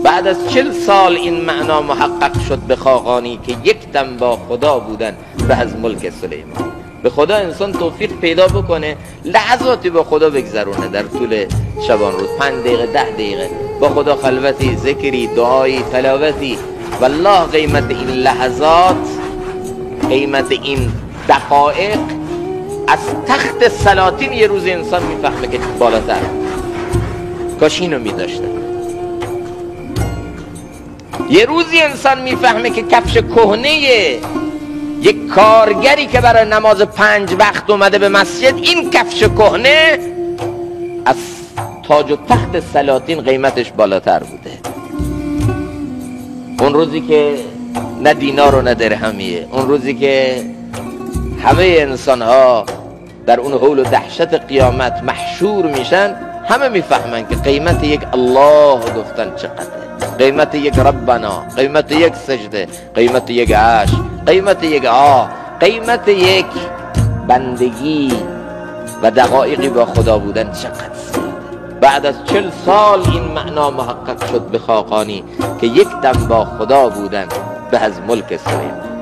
بعد از 40 سال این معنا محقق شد به خاقانی که یک دم با خدا بودن به از ملک سلیمان. به خدا انسان توفیق پیدا بکنه لحظاتی با خدا بگذرونه در طول شبان روز، 5 دقیقه 10 دقیقه با خدا خلوتی، ذکری، دعایی، تلاوتی. والله قیمت این لحظات، قیمت این دقایق از تخت سلاطین یه روز انسان میفهمه که بالاتر. کاش اینو میداشته. یه روزی انسان میفهمه که کفش کهنه یک کارگری که برای نماز 5 وقت اومده به مسجد، این کفش کهنه از تاج و تخت سلاطین قیمتش بالاتر بوده. اون روزی که نه دینار و نه درهمیه، اون روزی که همه انسان ها در اون حول و دهشت قیامت محشور میشن، همه میفهمن که قیمت یک الله گفتن چقدره، قیمت یک ربنا، قیمت یک سجده، قیمت یک عشق، قیمت یک آه، قیمت یک بندگی و دقایقی با خدا بودن چقدر. بعد از 40 سال این معنا محقق شد به خاقانی که یک دم با خدا بودن به از ملک سلیمان.